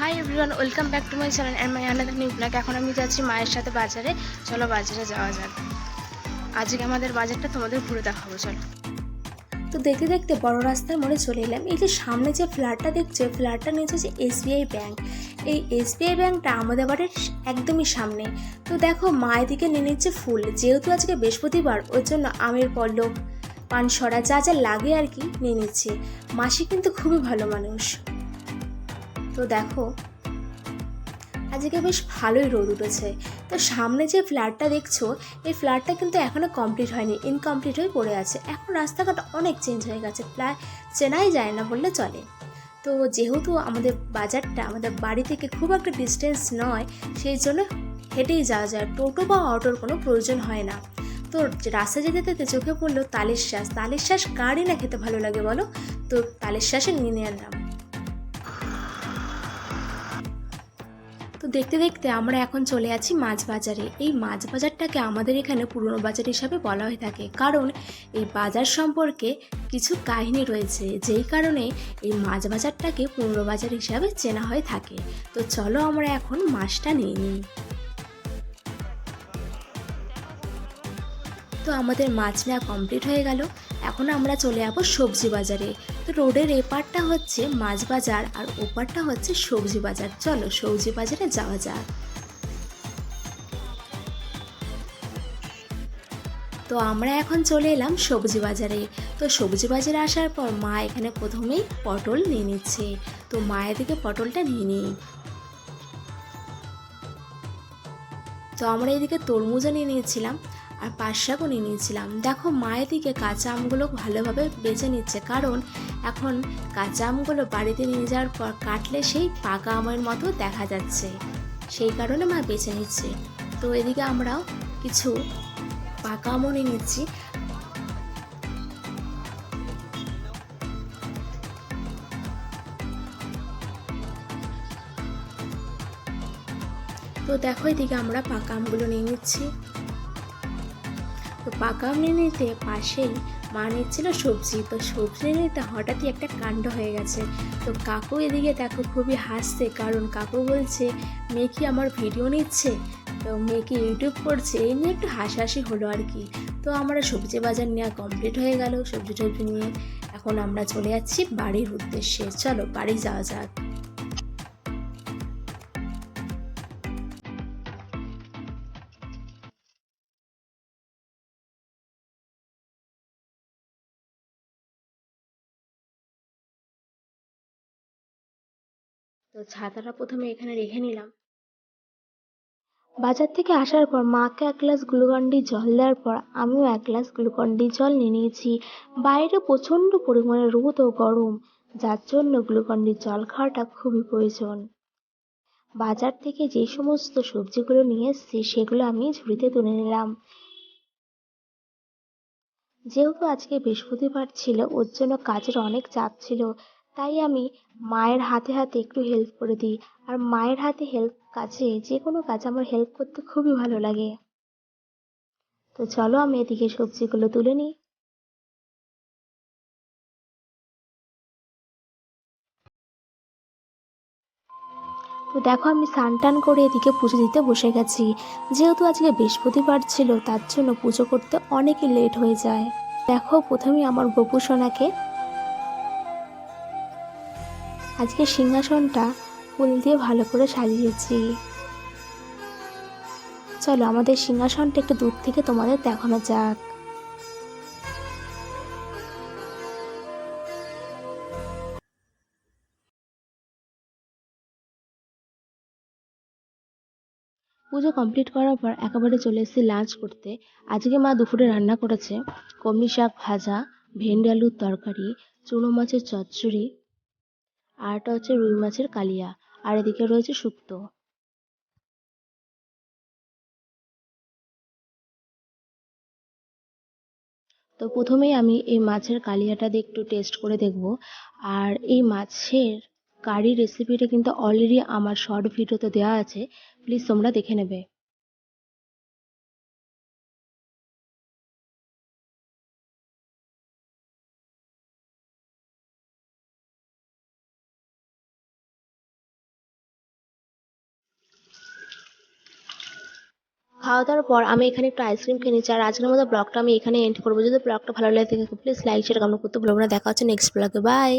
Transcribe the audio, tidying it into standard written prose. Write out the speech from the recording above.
Hi everyone, welcome back to my channel and my another new blog. এখন আমি যাচ্ছি মায়ের সাথে বাজারে। চলো বাজারে যাওয়া যাক। আজকে আমাদের বাজারটা তোমাদের ঘুরে দেখাবো, চলো। তো দেখতে দেখতে বড় রাস্তার মোড়ে চলে এলাম। এই যে সামনে যে ফ্ল্যাটটা দেখছো, ফ্ল্যাটটা নিচে যে এসবিআই ব্যাংক। এই এসবিআই ব্যাংকটা আমাদের বাড়ির একদমই সামনে। তো দেখো মা এদিকে নিয়ে নিচ্ছে ফুল, যেহেতু আজকে বৃহস্পতিবার ওর জন্য আমের পল্লব, পানসরা যা যা লাগে আর কি নিয়ে নিচ্ছে। মাসি কিন্তু খুবই ভালো মানুষ। তো দেখো আজকে বেশ ভালোই রোদ উঠেছে। তো সামনে যে ফ্ল্যাটটা দেখছো, এই ফ্ল্যাটটা কিন্তু এখনও কমপ্লিট হয়নি, ইনকমপ্লিট হয়ে পড়ে আছে। এখন রাস্তাঘাট অনেক চেঞ্জ হয়ে গেছে, প্রায় চেনাই যায় না বললে চলে। তো যেহেতু আমাদের বাজারটা আমাদের বাড়ি থেকে খুব একটা ডিস্টেন্স নয়, সেই জন্য হেঁটেই যাওয়া যায়, টোটো বা অটোর কোনো প্রয়োজন হয় না। তো রাস্তা যেতে যেতে চোখে পড়লো তালের শ্বাস। তালের শ্বাস কারই না খেতে ভালো লাগে বলো? তো তালের শ্বাসে নিয়ে আনলাম। তো দেখতে দেখতে আমরা এখন চলে আছি মাছ বাজারে। এই মাছ বাজারটাকে আমাদের এখানে পুরনো বাজার হিসাবে বলা হয়ে থাকে, কারণ এই বাজার সম্পর্কে কিছু কাহিনী রয়েছে, যেই কারণে এই মাছ বাজারটাকে পুরনো বাজার হিসাবে চেনা হয়ে থাকে। তো চলো আমরা এখন মাছটা নিয়ে নিই। তো আমাদের মাছ নেওয়া কমপ্লিট হয়ে গেল। এখন আমরা চলে যাবো সবজি বাজারে। তো রোডের এপারটা হচ্ছে মাছ বাজার আর ওপারটা হচ্ছে সবজি বাজার। চলো সবজি বাজারে যাওয়া যাক। তো আমরা এখন চলে এলাম সবজি বাজারে। তো সবজি বাজারে আসার পর মা এখানে প্রথমেই পটল নিয়ে নিচ্ছে। তো মায়ের দিকে পটলটা নিয়ে নিই। তো আমরা এদিকে তরমুজও নিয়ে নিয়েছিলাম আর পাট শাকও নিয়ে নিয়েছিলাম। দেখো মায়ের দিকে কাঁচা আমগুলো ভালোভাবে বেছে নিচ্ছে, কারণ এখন কাঁচা আমগুলো বাড়িতে নিয়ে যাওয়ার পর কাটলে সেই পাকা আমের মতো দেখা যাচ্ছে, সেই কারণে মা বেছে নিচ্ছে। তো এদিকে আমরাও কিছু পাকা আমও নিয়ে নিচ্ছি। তো দেখো এদিকে আমরা পাকা আমগুলো নিয়ে নিচ্ছি। তো পাকা আম নিয়ে নিতে পাশেই মা নিচ্ছিল সবজি। তো সবজি নিতে হঠাৎই একটা কাণ্ড হয়ে গেছে। তো কাকু এদিকে দেখো খুবই হাসছে, কারণ কাকু বলছে মেয়ে কি আমার ভিডিও নিচ্ছে, তো মেয়ে কি ইউটিউব করছে, এই নিয়ে একটু হাসাহাসি হলো আর কি। তো আমরা সবজি বাজার নেওয়া কমপ্লিট হয়ে গেল। সবজি টবজি নিয়ে এখন আমরা চলে যাচ্ছি বাড়ির উদ্দেশ্যে। চলো বাড়ি যাওয়া যাক। তো ছাতাটা প্রথমে এখানে রেখে নিলাম। বাজার থেকে আসার পর মাকে এক গ্লাস গ্লুকন-ডি জল দেওয়ার পর আমিও এক গ্লাস গ্লুকন-ডি জল নিয়ে নিয়েছি। বাইরে প্রচণ্ড পরিমাণে রোদ ও গরম, যার জন্য গ্লুকন-ডি জল খাওয়াটা খুবই প্রয়োজন। বাজার থেকে যে সমস্ত সবজিগুলো নিয়ে এসেছি সেগুলো আমি ঝুড়িতে তুলে নিলাম। যেহেতু আজকে বৃহস্পতিবার ছিল, ওর জন্য কাজের অনেক চাপ ছিল, তাই আমি মায়ের হাতে হাতে একটু হেল্প করে দিই। আর মায়ের হাতে হেল্প কাজে, যে কোনো কাজ আমার হেল্প করতে খুবই ভালো লাগে। তো চলো আমি এদিকে সবজিগুলো তুলে নিই। তো দেখো আমি স্নান টান করে এদিকে পুজো দিতে বসে গেছি। যেহেতু আজকে বৃহস্পতিবার ছিল, তার জন্য পুজো করতে অনেকই লেট হয়ে যায়। দেখো প্রথমে আমার গোপু সোনাকে আজকে সিংহাসনটা ফুল দিয়ে ভালো করে সাজিয়েছি। চলো আমাদের সিংহাসনটা একটু দূর থেকে তোমাদের দেখানো যাক। পুজো কমপ্লিট করার পর একেবারে চলে এসেছি লাঞ্চ করতে। আজকে মা দুপুরে রান্না করেছে কলমি শাক ভাজা, ভেন্ডি আলুর তরকারি, চুনো মাছের চচ্চড়ি, আর একটা হচ্ছে রুই মাছের কালিয়া, আর এদিকে রয়েছে শুক্তো। তো প্রথমেই আমি এই মাছের কালিয়াটা দিয়ে একটু টেস্ট করে দেখব। আর এই মাছের কারি রেসিপিটা কিন্তু অলরেডি আমার শর্ট ভিডিওতে দেওয়া আছে, প্লিজ তোমরা দেখে নেবে। খাওয়া দাওয়ার পর আমি এখানে একটু আইসক্রিম খেয়ে নিচ্ছি। আর আজকের মতো ব্লগটা আমি এখানে এন্ড করবো। যদি ব্লগটা ভালো লাগে থাকে প্লিজ লাইক শেয়ার কমেন্ট করতে ভুলবো না। দেখা হচ্ছে নেক্সট ব্লগে, বাই।